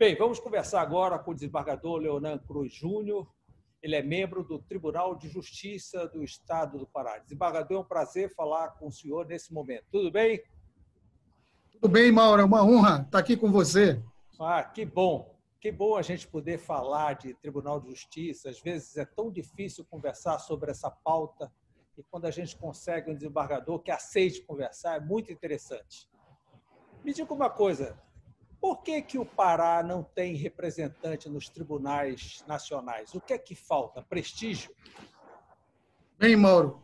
Bem, vamos conversar agora com o desembargador Leonan Cruz Júnior. Ele é membro do Tribunal de Justiça do Estado do Pará. Desembargador, é um prazer falar com o senhor nesse momento. Tudo bem? Tudo bem, Mauro. É uma honra estar aqui com você. Que bom. Que bom a gente poder falar de Tribunal de Justiça. Às vezes é tão difícil conversar sobre essa pauta e quando a gente consegue um desembargador que aceite conversar, é muito interessante. Me diga uma coisa, por que o Pará não tem representante nos tribunais nacionais? O que é que falta? Prestígio? Bem, Mauro,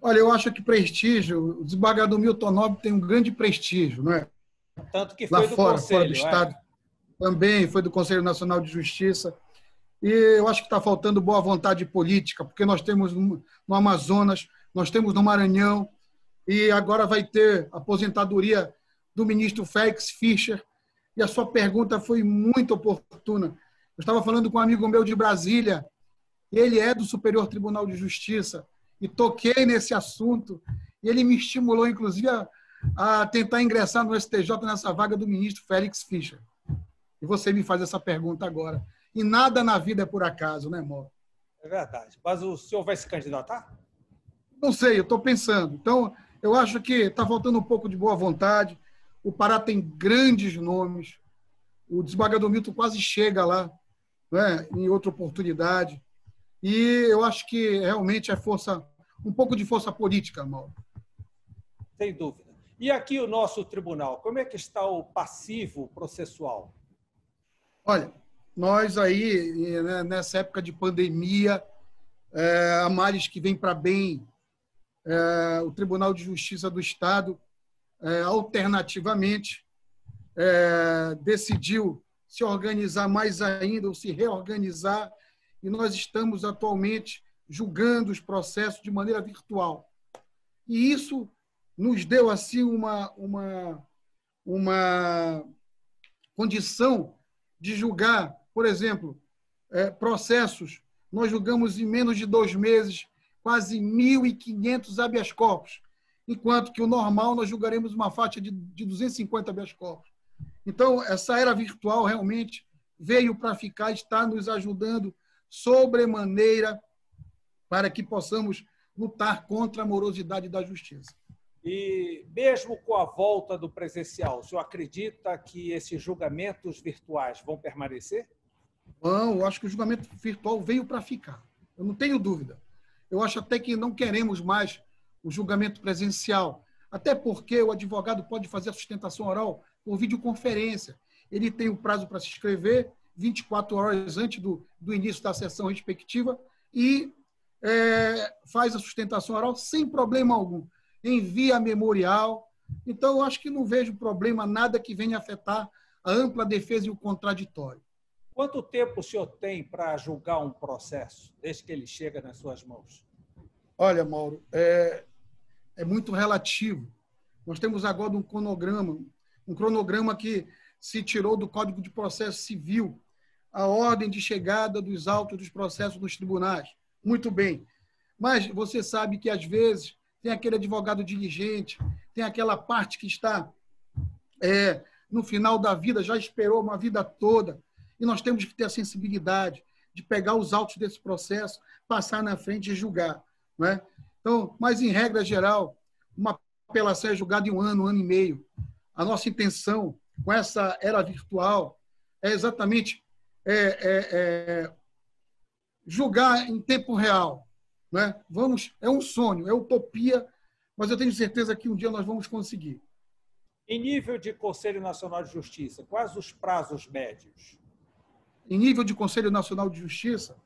olha, eu acho que prestígio, o desembargador Milton Nobre tem um grande prestígio, não é? Tanto que Lá foi do fora Conselho, do Estado, também foi do Conselho Nacional de Justiça. E eu acho que está faltando boa vontade política, porque nós temos no Amazonas, nós temos no Maranhão, e agora vai ter a aposentadoria do ministro Félix Fischer. E a sua pergunta foi muito oportuna. Eu estava falando com um amigo meu de Brasília, ele é do Superior Tribunal de Justiça, e toquei nesse assunto, e ele me estimulou, inclusive, a tentar ingressar no STJ nessa vaga do ministro Félix Fischer. E você me faz essa pergunta agora. E nada na vida é por acaso, né, Mauro? É verdade. Mas o senhor vai se candidatar? Não sei, eu estou pensando. Então, eu acho que está faltando um pouco de boa vontade. O Pará tem grandes nomes. O desembargador Milton quase chega lá, né, em outra oportunidade. E eu acho que realmente é um pouco de força política, Mauro. Sem dúvida. E aqui o nosso tribunal, como é que está o passivo processual? Olha, nós aí, né, nessa época de pandemia, a males que vem para bem, o Tribunal de Justiça do Estado, alternativamente, decidiu se organizar mais ainda, ou se reorganizar, e nós estamos atualmente julgando os processos de maneira virtual. E isso nos deu assim uma condição de julgar, por exemplo, processos. Nós julgamos em menos de 2 meses quase 1.500 habeas corpus, enquanto que o normal nós julgaremos uma faixa de 250 habeas corpus. Então, essa era virtual realmente veio para ficar, está nos ajudando sobremaneira para que possamos lutar contra a morosidade da justiça. E mesmo com a volta do presencial, o senhor acredita que esses julgamentos virtuais vão permanecer? Não, eu acho que o julgamento virtual veio para ficar. Eu não tenho dúvida. Eu acho até que não queremos mais o julgamento presencial, até porque o advogado pode fazer a sustentação oral por videoconferência. Ele tem o prazo para se inscrever 24 horas antes do início da sessão respectiva e faz a sustentação oral sem problema algum. Envia memorial. Então, eu acho que não vejo problema, nada que venha afetar a ampla defesa e o contraditório. Quanto tempo o senhor tem para julgar um processo, desde que ele chega nas suas mãos? Olha, Mauro, é muito relativo. Nós temos agora um cronograma que se tirou do Código de Processo Civil, a ordem de chegada dos autos dos processos nos tribunais. Muito bem. Mas você sabe que, às vezes, tem aquele advogado diligente, tem aquela parte que está no final da vida, já esperou uma vida toda, e nós temos que ter a sensibilidade de pegar os autos desse processo, passar na frente e julgar. Não é? Então, mas, em regra geral, uma apelação é julgada em 1 ano, 1 ano e meio. A nossa intenção com essa era virtual é exatamente julgar em tempo real. Não é? É um sonho, é utopia, mas eu tenho certeza que um dia nós vamos conseguir. Em nível de Conselho Nacional de Justiça, quais os prazos médios? Em nível de Conselho Nacional de Justiça,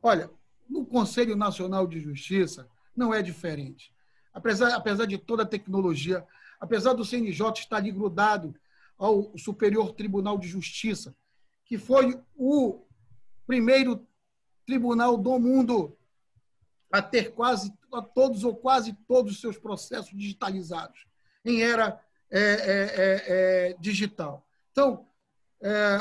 olha, no Conselho Nacional de Justiça não é diferente. Apesar de toda a tecnologia, apesar do CNJ estar ali grudado ao Superior Tribunal de Justiça, que foi o primeiro tribunal do mundo a ter todos ou quase todos os seus processos digitalizados em era digital. Então,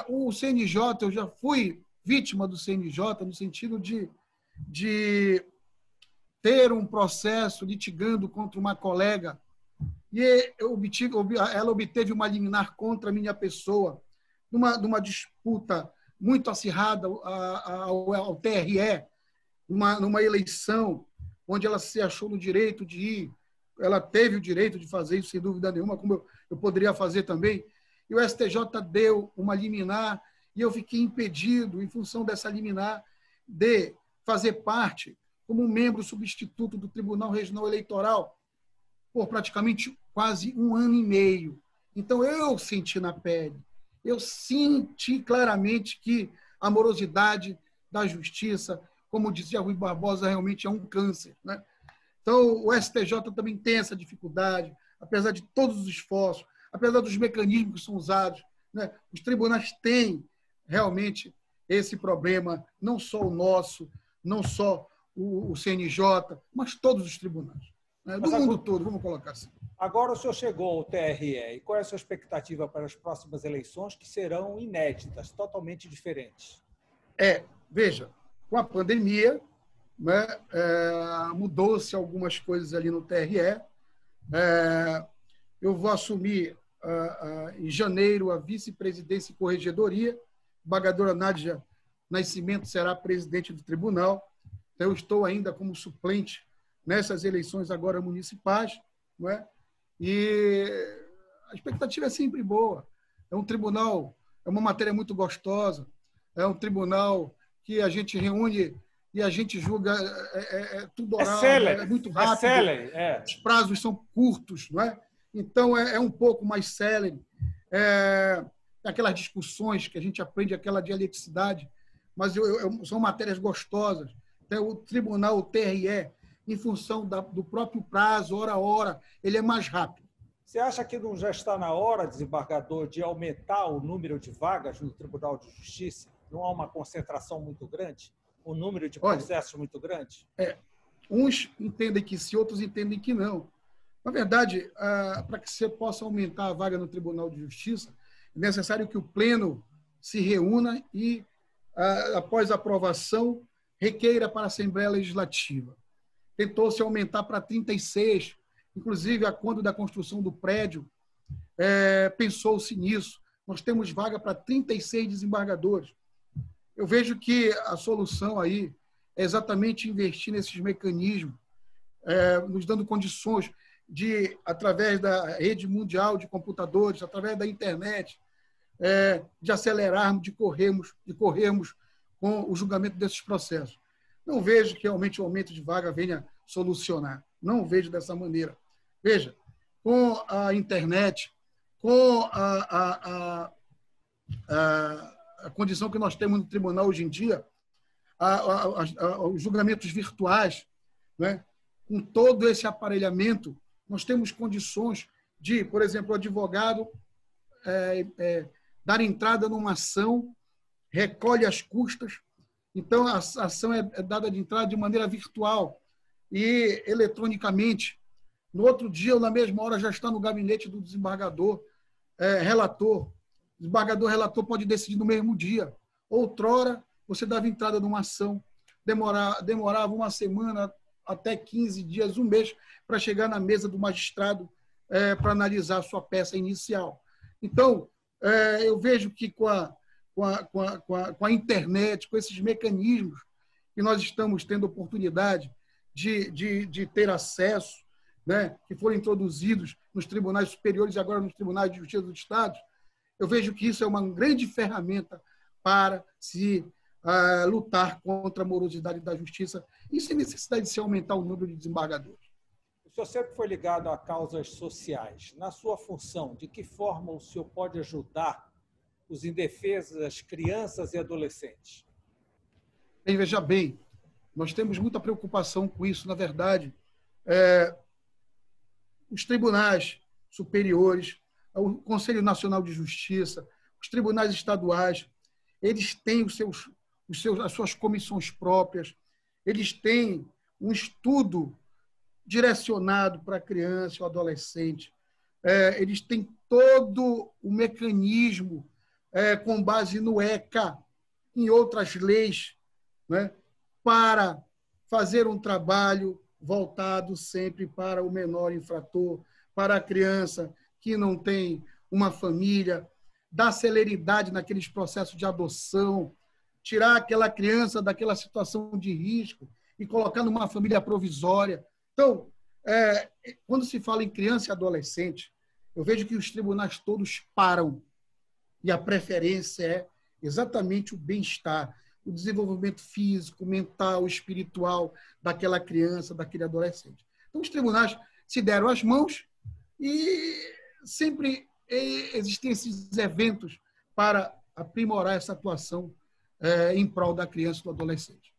o CNJ, eu já fui vítima do CNJ no sentido de ter um processo litigando contra uma colega e ela obteve uma liminar contra a minha pessoa numa disputa muito acirrada ao TRE, numa eleição onde ela se achou no direito de ir, ela teve o direito de fazer isso, sem dúvida nenhuma, como eu poderia fazer também, e o STJ deu uma liminar, e eu fiquei impedido, em função dessa liminar, de fazer parte como membro substituto do Tribunal Regional Eleitoral por praticamente quase 1 ano e meio. Então, eu senti na pele, eu senti claramente que a morosidade da justiça, como dizia Rui Barbosa, realmente é um câncer, né? Então, o STJ também tem essa dificuldade, apesar de todos os esforços, apesar dos mecanismos que são usados, né? Os tribunais têm realmente esse problema, não só o nosso, não só o CNJ, mas todos os tribunais, né? Do mundo todo, vamos colocar assim. Agora o senhor chegou ao TRE, e qual é a sua expectativa para as próximas eleições, que serão inéditas, totalmente diferentes? Veja, com a pandemia, né, mudou-se algumas coisas ali no TRE. Eu vou assumir em janeiro a vice-presidência e corregedoria. A embargadora Nádia Nascimento será presidente do tribunal. Eu estou ainda como suplente nessas eleições agora municipais, não é? E a expectativa é sempre boa. É um tribunal, é uma matéria muito gostosa, é um tribunal que a gente reúne e a gente julga tudo oral, é muito rápido, os prazos são curtos, não é? Então é um pouco mais célere, aquelas discussões que a gente aprende, aquela dialeticidade, mas são matérias gostosas. Então, o tribunal, o TRE, em função do próprio prazo, hora a hora, ele é mais rápido. Você acha que não já está na hora, desembargador, de aumentar o número de vagas no Tribunal de Justiça? Não há uma concentração muito grande? Um número de processos muito grande? Uns entendem que sim, outros entendem que não. Na verdade, para que você possa aumentar a vaga no Tribunal de Justiça, é necessário que o Pleno se reúna e, após a aprovação, requeira para a Assembleia Legislativa. Tentou-se aumentar para 36, inclusive, quando da construção do prédio, pensou-se nisso. Nós temos vaga para 36 desembargadores. Eu vejo que a solução aí é exatamente investir nesses mecanismos, nos dando condições de, através da rede mundial de computadores, através da internet, de acelerarmos, de corrermos com o julgamento desses processos. Não vejo que realmente o aumento de vaga venha solucionar. Não vejo dessa maneira. Veja, com a internet, com a condição que nós temos no tribunal hoje em dia, os julgamentos virtuais, né? Com todo esse aparelhamento, nós temos condições de, por exemplo, o advogado dar entrada numa ação, recolhe as custas, então a ação é dada de entrada de maneira virtual e eletronicamente. No outro dia, ou na mesma hora, já está no gabinete do desembargador, relator. O desembargador relator pode decidir no mesmo dia. Outrora, você dava entrada numa ação, demorava uma semana até 15 dias, um mês, para chegar na mesa do magistrado para analisar a sua peça inicial. Então, eu vejo que com a internet, com esses mecanismos que nós estamos tendo oportunidade de ter acesso, né, que foram introduzidos nos tribunais superiores e agora nos tribunais de justiça dos estados, eu vejo que isso é uma grande ferramenta para se lutar contra a morosidade da justiça e sem necessidade de se aumentar o número de desembargadores. O senhor sempre foi ligado a causas sociais. Na sua função, de que forma o senhor pode ajudar os indefesos, as crianças e adolescentes? Veja bem, nós temos muita preocupação com isso. Na verdade, os tribunais superiores, o Conselho Nacional de Justiça, os tribunais estaduais, eles têm as suas comissões próprias, eles têm um estudo direcionado para a criança e o adolescente, eles têm todo o mecanismo com base no ECA, em outras leis, né, para fazer um trabalho voltado sempre para o menor infrator, para a criança que não tem uma família, dar celeridade naqueles processos de adoção, tirar aquela criança daquela situação de risco e colocar numa família provisória. Então, quando se fala em criança e adolescente, eu vejo que os tribunais todos param e a preferência é exatamente o bem-estar, o desenvolvimento físico, mental, espiritual daquela criança, daquele adolescente. Então, os tribunais se deram as mãos e sempre existem esses eventos para aprimorar essa atuação em prol da criança e do adolescente.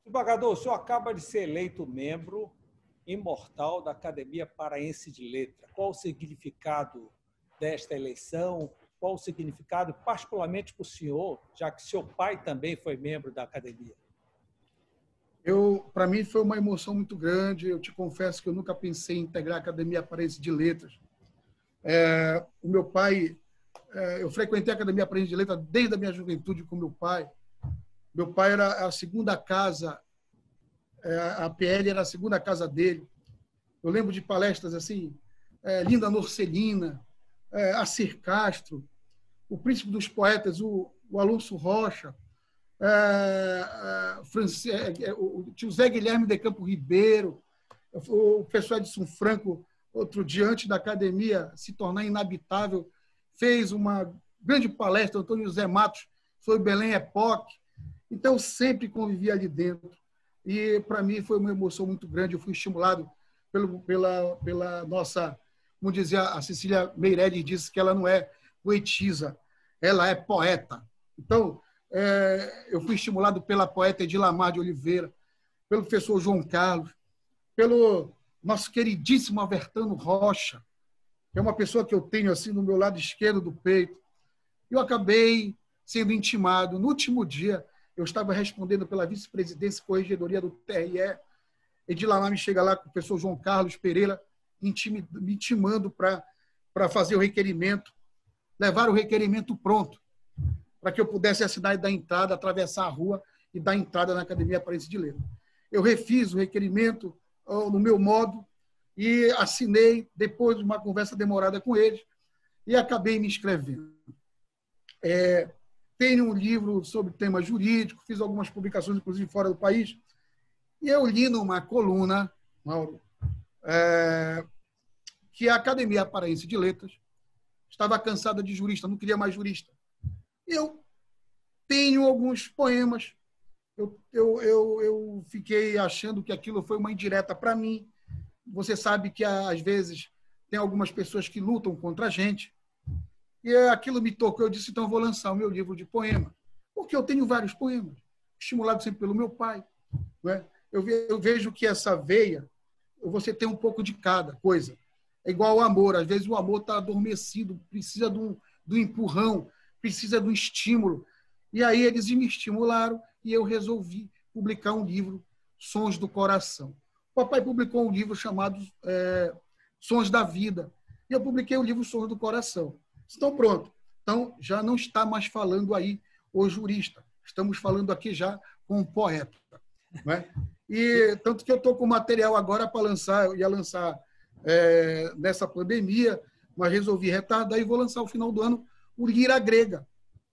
Desembargador, o senhor acaba de ser eleito membro imortal da Academia Paraense de Letras. Qual o significado desta eleição? Qual o significado, particularmente para o senhor, já que seu pai também foi membro da Academia? Para mim, foi uma emoção muito grande. Eu te confesso que eu nunca pensei em integrar a Academia Paraense de Letras. O meu pai, eu frequentei a Academia Paraense de Letras desde a minha juventude com meu pai. Meu pai era a segunda casa, a PL era a segunda casa dele. Eu lembro de palestras assim, Linda Norcelina, Acir Castro, o Príncipe dos Poetas, o Alonso Rocha, o tio Zé Guilherme de Campo Ribeiro, o professor Edson Franco, outro dia, antes da academia se tornar inabitável, fez uma grande palestra, Antônio José Matos, sobre Belém Époque. Então, eu sempre convivi ali dentro. E, para mim, foi uma emoção muito grande. Eu fui estimulado pela nossa, como dizia a Cecília Meirelles, disse que ela não é poetisa, ela é poeta. Então, eu fui estimulado pela poeta Edilamar de Oliveira, pelo professor João Carlos, pelo nosso queridíssimo Avertano Rocha, que é uma pessoa que eu tenho assim no meu lado esquerdo do peito. Eu acabei sendo intimado. No último dia, eu estava respondendo pela vice-presidência e corregedoria do TRE. Edilamar me chega lá com o professor João Carlos Pereira, me intimando para fazer o requerimento, levar o requerimento pronto, para que eu pudesse assinar e dar entrada, atravessar a rua e dar entrada na Academia Paraense de Letras. Eu refiz o requerimento no meu modo e assinei depois de uma conversa demorada com eles e acabei me inscrevendo. Tenho um livro sobre tema jurídico, fiz algumas publicações, inclusive, fora do país, e eu li numa coluna, Mauro, que a Academia Paraense de Letras estava cansada de jurista, não queria mais jurista. Eu tenho alguns poemas, eu fiquei achando que aquilo foi uma indireta para mim. Você sabe que, às vezes, tem algumas pessoas que lutam contra a gente, e aquilo me tocou. Eu disse, então, eu vou lançar o meu livro de poema, porque eu tenho vários poemas, estimulado sempre pelo meu pai. Não é? Eu vejo que essa veia, você tem um pouco de cada coisa. É igual ao amor. Às vezes o amor está adormecido, precisa do empurrão, precisa do estímulo. E aí eles me estimularam e eu resolvi publicar um livro, Sons do Coração. O papai publicou um livro chamado Sons da Vida. E eu publiquei o livro Sons do Coração. Estão pronto. Então, já não está mais falando aí o jurista. Estamos falando aqui já com o poeta. Não é? E tanto que eu estou com material agora para lançar. Eu ia lançar nessa pandemia, mas resolvi retardar e vou lançar ao final do ano o Lira Grega,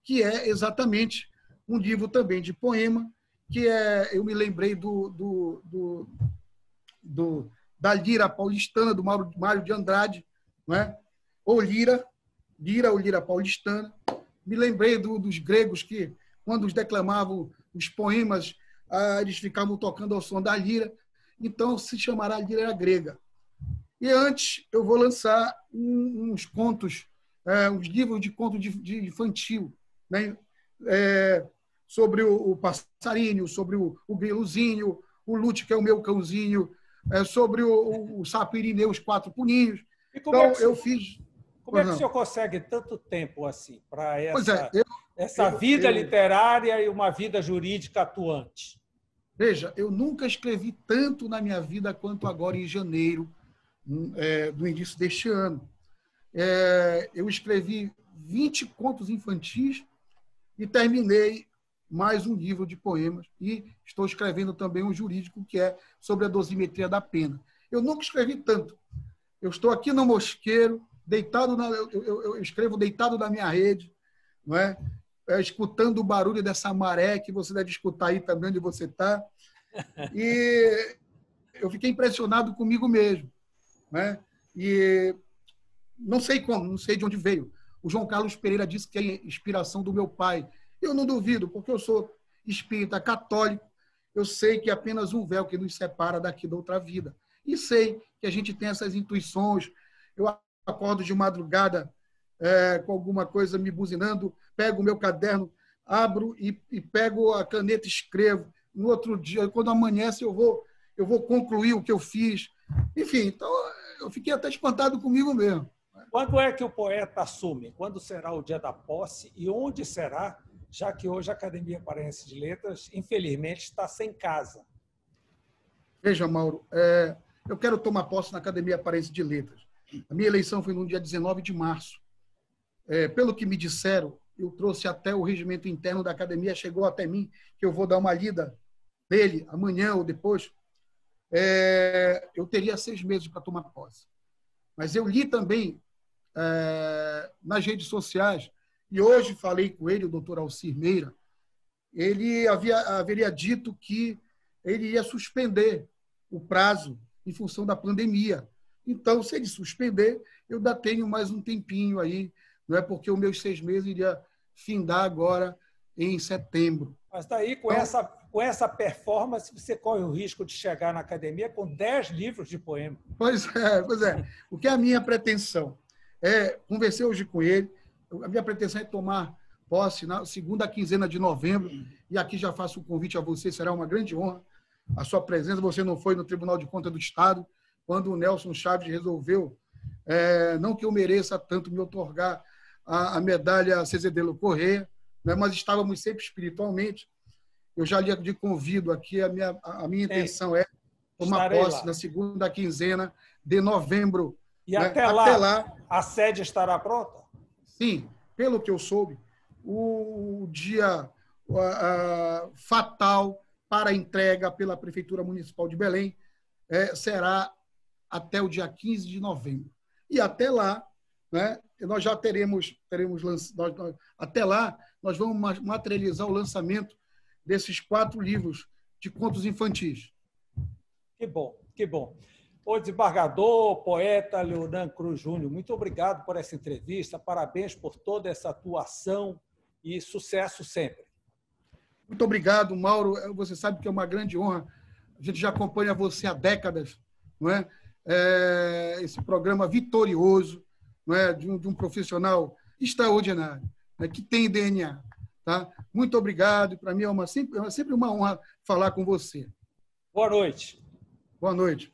que é exatamente um livro também de poema, que eu me lembrei da lira paulistana, do Mário de Andrade, não é? Ou lira ou lira paulistana. Me lembrei dos gregos que, quando os declamavam os poemas, eles ficavam tocando ao som da lira. Então, se chamará Lira Grega. E antes, eu vou lançar uns contos, uns livros de conto de infantil, né? Sobre o passarinho, sobre o grilozinho, o Lute, que é o meu cãozinho, sobre o sapo Irineu, os 4 puninhos. Então, eu fiz... Como é que o senhor consegue tanto tempo assim para essa vida literária e uma vida jurídica atuante? Veja, eu nunca escrevi tanto na minha vida quanto agora em janeiro, do início deste ano. Eu escrevi 20 contos infantis e terminei mais um livro de poemas. E estou escrevendo também um jurídico que é sobre a dosimetria da pena. Eu nunca escrevi tanto. Eu estou aqui no Mosqueiro, deitado eu escrevo deitado na minha rede, não é? Escutando o barulho dessa maré que você deve escutar aí também onde você está. E eu fiquei impressionado comigo mesmo, né? E não sei como, não sei de onde veio. O João Carlos Pereira disse que é inspiração do meu pai. Eu não duvido, porque eu sou espírita católico, eu sei que é apenas um véu que nos separa daqui da outra vida. E sei que a gente tem essas intuições. Eu acordo de madrugada com alguma coisa me buzinando, pego o meu caderno, abro e pego a caneta e escrevo. No outro dia, quando amanhece, eu vou concluir o que eu fiz. Enfim, então eu fiquei até espantado comigo mesmo. Quando é que o poeta assume? Quando será o dia da posse e onde será, já que hoje a Academia Paraense de Letras, infelizmente, está sem casa? Veja, Mauro, eu quero tomar posse na Academia Paraense de Letras. A minha eleição foi no dia 19 de março. Pelo que me disseram, eu trouxe até o regimento interno da academia, chegou até mim, que eu vou dar uma lida nele amanhã ou depois. Eu teria 6 meses para tomar posse. Mas eu li também nas redes sociais, e hoje falei com ele, o doutor Alcir Meira, ele haveria dito que ele ia suspender o prazo em função da pandemia. Então, se ele suspender, eu ainda tenho mais um tempinho aí, não é porque os meus 6 meses iria findar agora em setembro. Mas daí, com essa performance, você corre o risco de chegar na academia com 10 livros de poema. Pois é. O que é a minha pretensão? Conversei hoje com ele, a minha pretensão é tomar posse na segunda quinzena de novembro, e aqui já faço o convite a você, será uma grande honra a sua presença. Você não foi no Tribunal de Contas do Estado, quando o Nelson Chaves resolveu, não que eu mereça tanto me otorgar a medalha Cezedelo Corrêa, né, mas estávamos sempre espiritualmente. Eu já lhe convido aqui, a minha intenção é tomar posse na segunda quinzena de novembro. E até lá, a sede estará pronta? Sim, pelo que eu soube, o dia fatal para a entrega pela Prefeitura Municipal de Belém será até o dia 15 de novembro. E até lá, né, nós já teremos até lá, nós vamos materializar o lançamento desses 4 livros de contos infantis. Que bom, que bom. O desembargador, poeta Leonan Cruz Júnior, muito obrigado por essa entrevista, parabéns por toda essa atuação e sucesso sempre. Muito obrigado, Mauro. Você sabe que é uma grande honra. A gente já acompanha você há décadas, não é? Esse programa vitorioso, não é? de um profissional extraordinário, né? Que tem DNA. Tá? Muito obrigado. Para mim é sempre uma honra falar com você. Boa noite. Boa noite.